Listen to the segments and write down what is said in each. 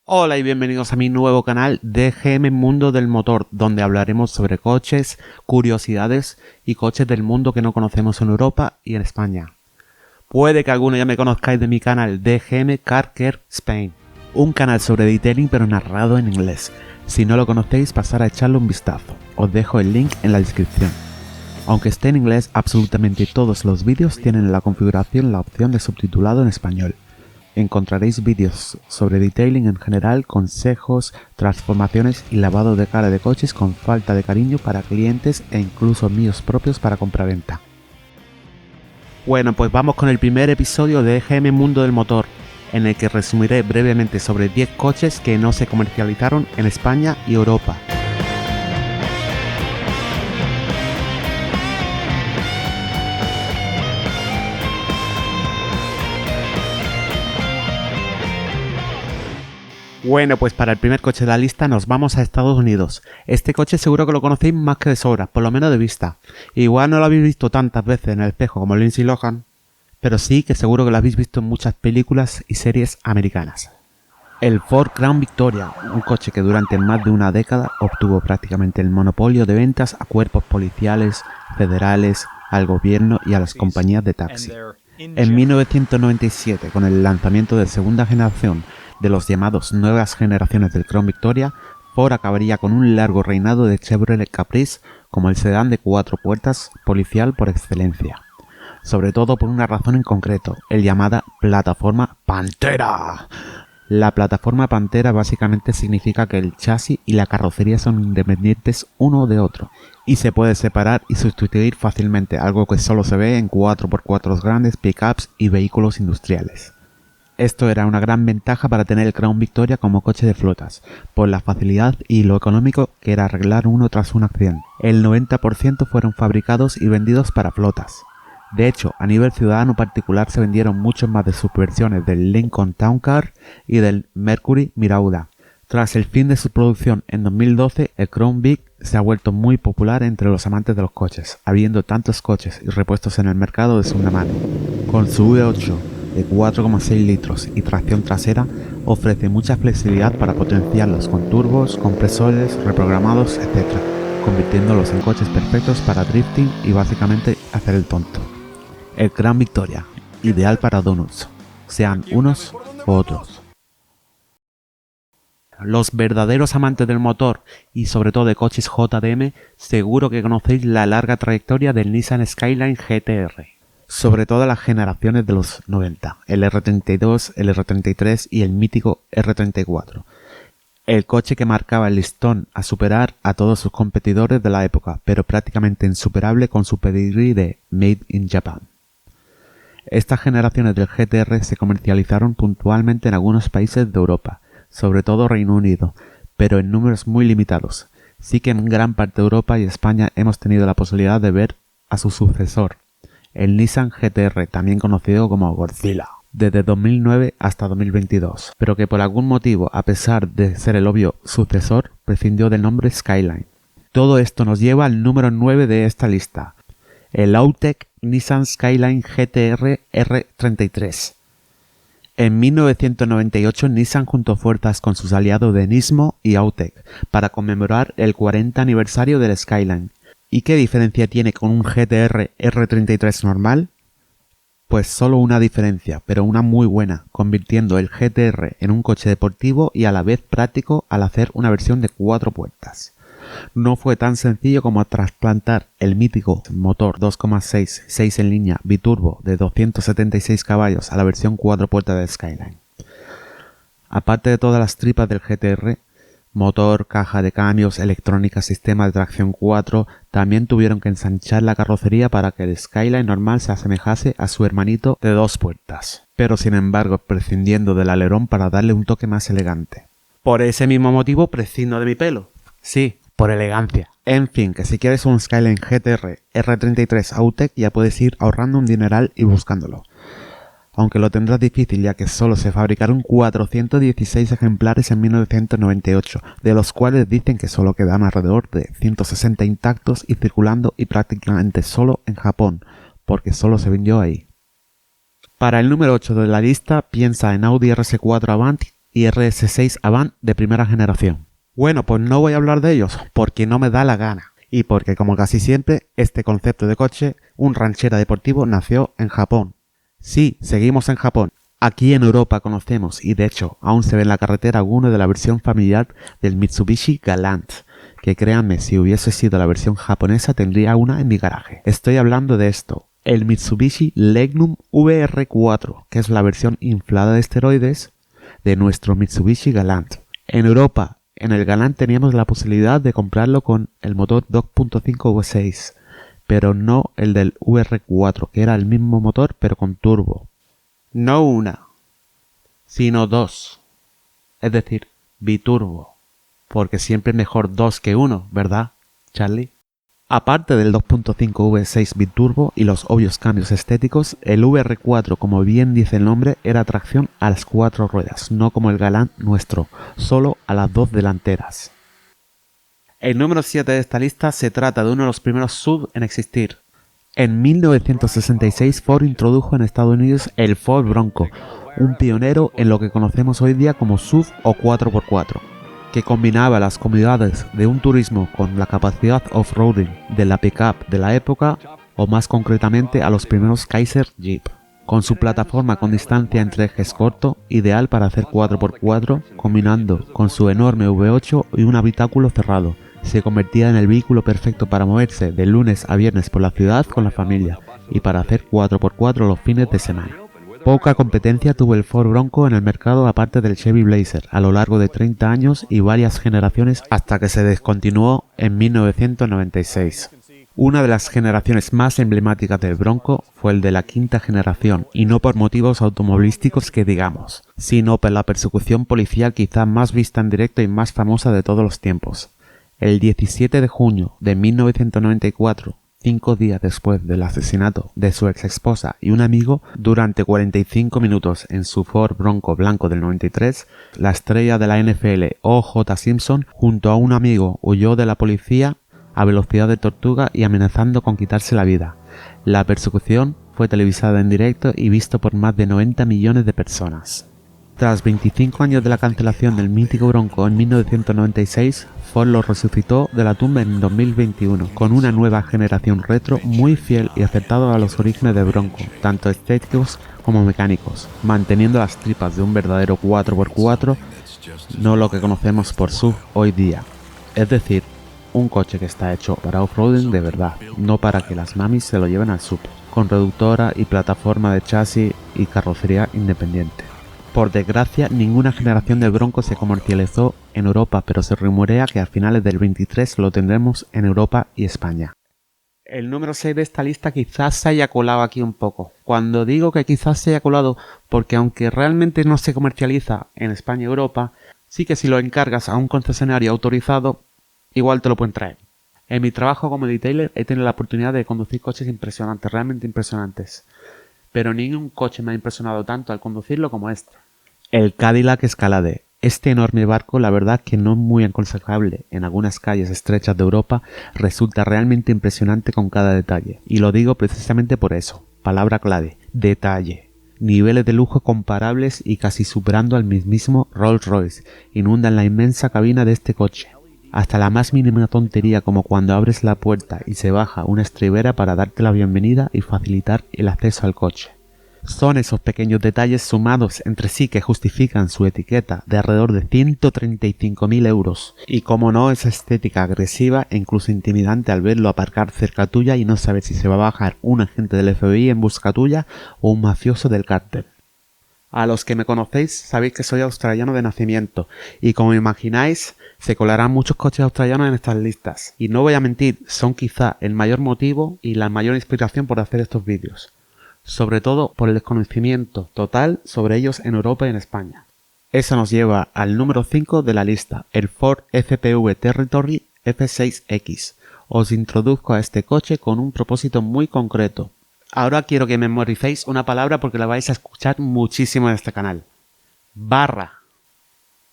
Hola y bienvenidos a mi nuevo canal DGM Mundo del Motor, donde hablaremos sobre coches, curiosidades y coches del mundo que no conocemos en Europa y en España. Puede que alguno ya me conozcáis de mi canal DGM Car Care Spain, un canal sobre detailing pero narrado en inglés. Si no lo conocéis, pasar a echarle un vistazo. Os dejo el link en la descripción. Aunque esté en inglés, absolutamente todos los vídeos tienen en la configuración la opción de subtitulado en español. Encontraréis vídeos sobre detailing en general, consejos, transformaciones y lavado de cara de coches con falta de cariño para clientes e incluso míos propios para compraventa. Bueno, pues vamos con el primer episodio de EGM Mundo del Motor, en el que resumiré brevemente sobre 10 coches que no se comercializaron en España y Europa. Bueno, pues para el primer coche de la lista nos vamos a Estados Unidos. Este coche seguro que lo conocéis más que de sobra, por lo menos de vista. Igual no lo habéis visto tantas veces en el espejo como Lindsay Lohan, pero sí que seguro que lo habéis visto en muchas películas y series americanas. El Ford Crown Victoria, un coche que durante más de una década obtuvo prácticamente el monopolio de ventas a cuerpos policiales, federales, al gobierno y a las compañías de taxi. En 1997, con el lanzamiento de segunda generación de los llamados nuevas generaciones del Crown Victoria, Ford acabaría con un largo reinado de Chevrolet Caprice como el sedán de 4 puertas policial por excelencia. Sobre todo por una razón en concreto, el llamada plataforma Pantera. La plataforma Pantera básicamente significa que el chasis y la carrocería son independientes uno de otro y se puede separar y sustituir fácilmente, algo que solo se ve en 4x4 grandes, pickups y vehículos industriales. Esto era una gran ventaja para tener el Crown Victoria como coche de flotas, por la facilidad y lo económico que era arreglar uno tras un accidente. El 90% fueron fabricados y vendidos para flotas. De hecho, a nivel ciudadano particular se vendieron muchos más de sus versiones del Lincoln Town Car y del Mercury Miranda. Tras el fin de su producción en 2012, el Crown Vic se ha vuelto muy popular entre los amantes de los coches, habiendo tantos coches y repuestos en el mercado de segunda mano. Con su V8 de 4,6 litros y tracción trasera, ofrece mucha flexibilidad para potenciarlos con turbos, compresores, reprogramados, etc., convirtiéndolos en coches perfectos para drifting y básicamente hacer el tonto. El Crown Victoria, ideal para donuts, sean unos u otros. Los verdaderos amantes del motor y sobre todo de coches JDM, seguro que conocéis la larga trayectoria del Nissan Skyline GT-R. Sobre todo las generaciones de los 90, el R32, el R33 y el mítico R34. El coche que marcaba el listón a superar a todos sus competidores de la época, pero prácticamente insuperable con su pedigrí de Made in Japan. Estas generaciones del GT-R se comercializaron puntualmente en algunos países de Europa, sobre todo Reino Unido, pero en números muy limitados. Sí que en gran parte de Europa y España hemos tenido la posibilidad de ver a su sucesor, el Nissan GT-R, también conocido como Godzilla, desde 2009 hasta 2022, pero que por algún motivo, a pesar de ser el obvio sucesor, prescindió del nombre Skyline. Todo esto nos lleva al número 9 de esta lista, el Autech Nissan Skyline GT-R R33. En 1998 Nissan juntó fuerzas con sus aliados de Nismo y Autech para conmemorar el 40 aniversario del Skyline. ¿Y qué diferencia tiene con un GT-R R33 normal? Pues solo una diferencia, pero una muy buena, convirtiendo el GT-R en un coche deportivo y a la vez práctico al hacer una versión de 4 puertas. No fue tan sencillo como trasplantar el mítico motor 2,6 6 en línea biturbo de 276 caballos a la versión 4 puertas del Skyline. Aparte de todas las tripas del GT-R, motor, caja de cambios, electrónica, sistema de tracción 4, también tuvieron que ensanchar la carrocería para que el Skyline normal se asemejase a su hermanito de 2 puertas, pero sin embargo prescindiendo del alerón para darle un toque más elegante. Por ese mismo motivo prescindo de mi pelo. Sí, por elegancia. En fin, que si quieres un Skyline GT-R R33 Autech ya puedes ir ahorrando un dineral y buscándolo. Aunque lo tendrás difícil ya que solo se fabricaron 416 ejemplares en 1998, de los cuales dicen que solo quedan alrededor de 160 intactos y circulando y prácticamente solo en Japón, porque solo se vendió ahí. Para el número 8 de la lista piensa en Audi RS4 Avant y RS6 Avant de primera generación. Bueno, pues no voy a hablar de ellos porque no me da la gana y porque, como casi siempre, este concepto de coche, un ranchera deportivo, nació en Japón. Sí, seguimos en Japón. Aquí en Europa conocemos, y de hecho aún se ve en la carretera alguno de la versión familiar del Mitsubishi Galant, que créanme, si hubiese sido la versión japonesa tendría una en mi garaje. Estoy hablando de esto, el Mitsubishi Legnum VR4, que es la versión inflada de esteroides de nuestro Mitsubishi Galant. En Europa, en el Galant teníamos la posibilidad de comprarlo con el motor 2.5 V6, pero no el del VR4, que era el mismo motor pero con turbo. No una, sino dos, es decir, biturbo, porque siempre es mejor dos que uno, ¿verdad, Charlie? Aparte del 2.5 V6 biturbo y los obvios cambios estéticos, el VR4, como bien dice el nombre, era tracción a las 4 ruedas, no como el Galant nuestro, solo a las 2 delanteras. El número 7 de esta lista se trata de uno de los primeros SUV en existir. En 1966 Ford introdujo en Estados Unidos el Ford Bronco, un pionero en lo que conocemos hoy día como SUV o 4x4, que combinaba las comodidades de un turismo con la capacidad off-roading de la pickup de la época, o más concretamente a los primeros Kaiser Jeep. Con su plataforma con distancia entre ejes corto, ideal para hacer 4x4, combinando con su enorme V8 y un habitáculo cerrado, se convertía en el vehículo perfecto para moverse de lunes a viernes por la ciudad con la familia y para hacer 4x4 los fines de semana. Poca competencia tuvo el Ford Bronco en el mercado aparte del Chevy Blazer a lo largo de 30 años y varias generaciones hasta que se descontinuó en 1996. Una de las generaciones más emblemáticas del Bronco fue el de la quinta generación, y no por motivos automovilísticos que digamos, sino por la persecución policial quizá más vista en directo y más famosa de todos los tiempos. El 17 de junio de 1994, 5 días después del asesinato de su ex esposa y un amigo, durante 45 minutos en su Ford Bronco blanco del 93, la estrella de la NFL O.J. Simpson junto a un amigo huyó de la policía a velocidad de tortuga y amenazando con quitarse la vida. La persecución fue televisada en directo y visto por más de 90 millones de personas. Tras 25 años de la cancelación del mítico Bronco en 1996, Ford lo resucitó de la tumba en 2021, con una nueva generación retro muy fiel y acertado a los orígenes del Bronco, tanto estéticos como mecánicos, manteniendo las tripas de un verdadero 4x4, no lo que conocemos por SUV hoy día. Es decir, un coche que está hecho para off-roading de verdad, no para que las mamis se lo lleven al súper, con reductora y plataforma de chasis y carrocería independiente. Por desgracia, ninguna generación del Bronco se comercializó en Europa, pero se rumorea que a finales del 23 lo tendremos en Europa y España. El número 6 de esta lista quizás se haya colado aquí un poco. Cuando digo que quizás se haya colado, porque aunque realmente no se comercializa en España y Europa, sí que si lo encargas a un concesionario autorizado, igual te lo pueden traer. En mi trabajo como detailer he tenido la oportunidad de conducir coches impresionantes, realmente impresionantes. Pero ningún coche me ha impresionado tanto al conducirlo como este. El Cadillac Escalade. Este enorme barco, la verdad que no es muy aconsejable en algunas calles estrechas de Europa, resulta realmente impresionante con cada detalle. Y lo digo precisamente por eso. Palabra clave. Detalle. Niveles de lujo comparables y casi superando al mismísimo Rolls-Royce inundan la inmensa cabina de este coche. Hasta la más mínima tontería, como cuando abres la puerta y se baja una estribera para darte la bienvenida y facilitar el acceso al coche. Son esos pequeños detalles sumados entre sí que justifican su etiqueta de alrededor de 135.000 euros. Y como no, esa estética agresiva e incluso intimidante al verlo aparcar cerca tuya y no saber si se va a bajar un agente del FBI en busca tuya o un mafioso del cártel. A los que me conocéis sabéis que soy australiano de nacimiento y como imagináis se colarán muchos coches australianos en estas listas. Y no voy a mentir, son quizá el mayor motivo y la mayor inspiración por hacer estos vídeos. Sobre todo por el desconocimiento total sobre ellos en Europa y en España. Eso nos lleva al número 5 de la lista, el Ford FPV Territory F6X. Os introduzco a este coche con un propósito muy concreto. Ahora quiero que memoricéis una palabra porque la vais a escuchar muchísimo en este canal. Barra.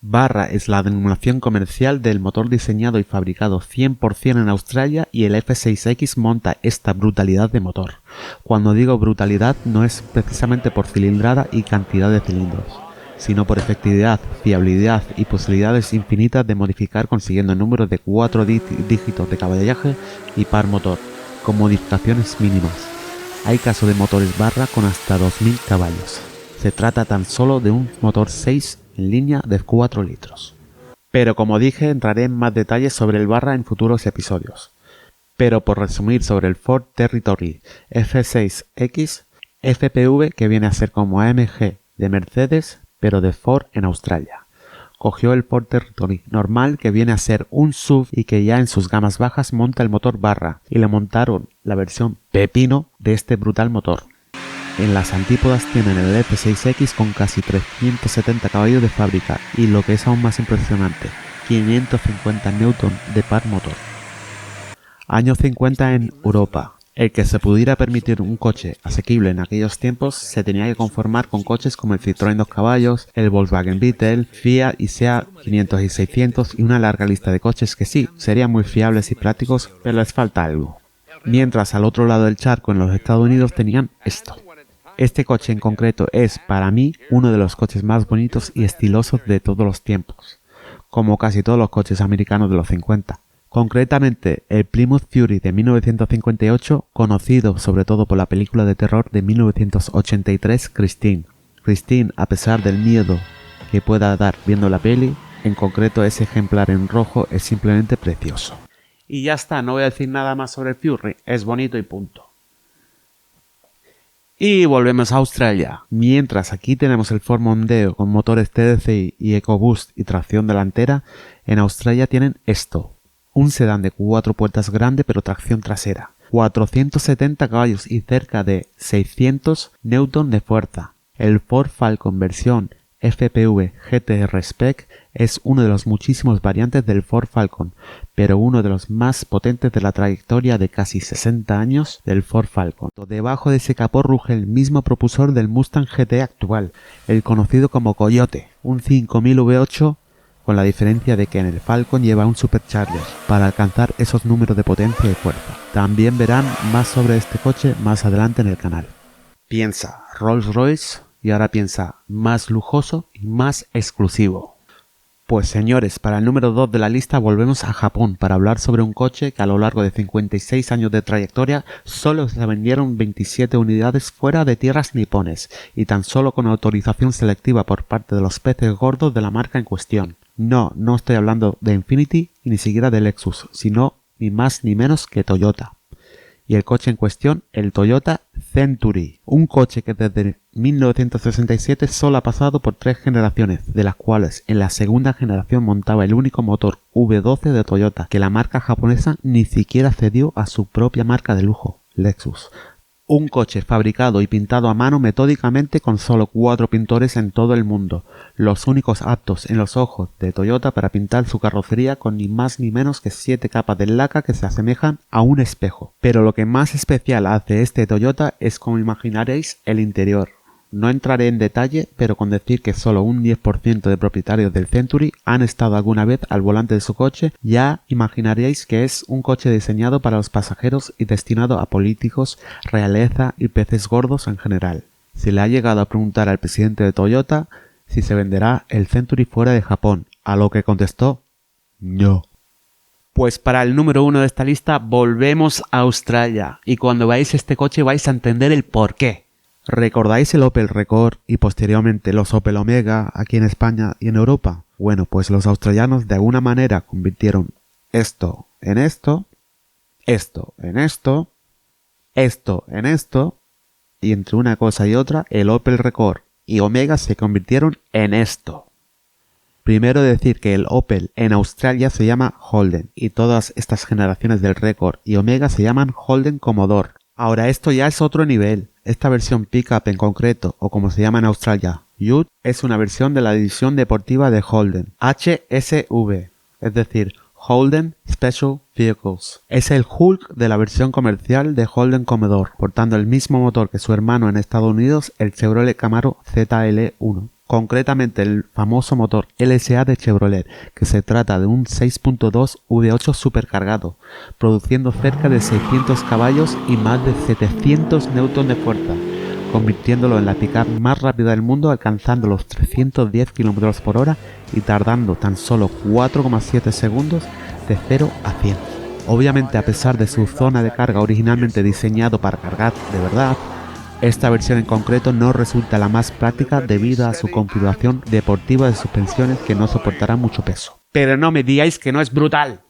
Barra es la denominación comercial del motor diseñado y fabricado 100% en Australia y el F6X monta esta brutalidad de motor. Cuando digo brutalidad no es precisamente por cilindrada y cantidad de cilindros, sino por efectividad, fiabilidad y posibilidades infinitas de modificar consiguiendo números de 4 dígitos de caballaje y par motor, con modificaciones mínimas. Hay casos de motores barra con hasta 2000 caballos. Se trata tan solo de un motor 6 en línea de 4 litros. Pero como dije, entraré en más detalles sobre el barra en futuros episodios. Pero por resumir sobre el Ford Territory F6X, FPV, que viene a ser como AMG de Mercedes, pero de Ford en Australia. Cogió el Ford Territory normal, que viene a ser un SUV y que ya en sus gamas bajas monta el motor barra, y le montaron la versión pepino de este brutal motor. En las antípodas tienen el F6X con casi 370 caballos de fábrica y, lo que es aún más impresionante, 550 Nm de par motor. Años 50 en Europa. El que se pudiera permitir un coche asequible en aquellos tiempos se tenía que conformar con coches como el Citroën 2 caballos, el Volkswagen Beetle, Fiat y Seat 500 y 600 y una larga lista de coches que sí, serían muy fiables y prácticos, pero les falta algo. Mientras al otro lado del charco en los Estados Unidos tenían esto. Este coche en concreto es, para mí, uno de los coches más bonitos y estilosos de todos los tiempos, como casi todos los coches americanos de los 50. Concretamente, el Plymouth Fury de 1958, conocido sobre todo por la película de terror de 1983, Christine. Christine, a pesar del miedo que pueda dar viendo la peli, en concreto ese ejemplar en rojo es simplemente precioso. Y ya está, no voy a decir nada más sobre el Fury, es bonito y punto. Y volvemos a Australia. Mientras aquí tenemos el Ford Mondeo con motores TDCi y EcoBoost y tracción delantera, en Australia tienen esto. Un sedán de 4 puertas grande pero tracción trasera, 470 caballos y cerca de 600 Nm de fuerza. El Ford Falcon versión FPV GTR Spec es uno de los muchísimos variantes del Ford Falcon, pero uno de los más potentes de la trayectoria de casi 60 años del Ford Falcon. Debajo de ese capó ruge el mismo propulsor del Mustang GT actual, el conocido como Coyote, un 5000 V8, con la diferencia de que en el Falcon lleva un Supercharger para alcanzar esos números de potencia y fuerza. También verán más sobre este coche más adelante en el canal. Piensa Rolls-Royce y ahora piensa más lujoso y más exclusivo. Pues señores, para el número 2 de la lista volvemos a Japón para hablar sobre un coche que a lo largo de 56 años de trayectoria solo se vendieron 27 unidades fuera de tierras nipones y tan solo con autorización selectiva por parte de los peces gordos de la marca en cuestión. No estoy hablando de Infiniti y ni siquiera de Lexus, sino ni más ni menos que Toyota. Y el coche en cuestión, el Toyota Century, un coche que desde 1967 solo ha pasado por 3 generaciones, de las cuales en la segunda generación montaba el único motor V12 de Toyota, que la marca japonesa ni siquiera cedió a su propia marca de lujo, Lexus. Un coche fabricado y pintado a mano metódicamente con solo 4 pintores en todo el mundo, los únicos aptos en los ojos de Toyota para pintar su carrocería con ni más ni menos que 7 capas de laca que se asemejan a un espejo. Pero lo que más especial hace este Toyota es, como imaginaréis, el interior. No entraré en detalle, pero con decir que solo un 10% de propietarios del Century han estado alguna vez al volante de su coche, ya imaginaréis que es un coche diseñado para los pasajeros y destinado a políticos, realeza y peces gordos en general. Se le ha llegado a preguntar al presidente de Toyota si se venderá el Century fuera de Japón, a lo que contestó no. Pues para el número 1 de esta lista volvemos a Australia, y cuando veáis este coche vais a entender el porqué. ¿Recordáis el Opel Rekord y posteriormente los Opel Omega aquí en España y en Europa? Bueno, pues los australianos de alguna manera convirtieron esto en esto, esto en esto, esto en esto, y entre una cosa y otra, el Opel Rekord y Omega se convirtieron en esto. Primero decir que el Opel en Australia se llama Holden y todas estas generaciones del Rekord y Omega se llaman Holden Commodore. Ahora esto ya es otro nivel. Esta versión Pickup en concreto, o como se llama en Australia, Ute, es una versión de la división deportiva de Holden, HSV, es decir, Holden Special Vehicles. Es el Hulk de la versión comercial de Holden Commodore, portando el mismo motor que su hermano en Estados Unidos, el Chevrolet Camaro ZL1. Concretamente el famoso motor LSA de Chevrolet, que se trata de un 6.2 V8 supercargado, produciendo cerca de 600 caballos y más de 700 Nm de fuerza, convirtiéndolo en la pick-up más rápida del mundo, alcanzando los 310 km por hora y tardando tan solo 4,7 segundos de 0 a 100. Obviamente, a pesar de su zona de carga originalmente diseñado para cargar de verdad, esta versión en concreto no resulta la más práctica debido a su configuración deportiva de suspensiones que no soportará mucho peso. Pero no me digáis que no es brutal.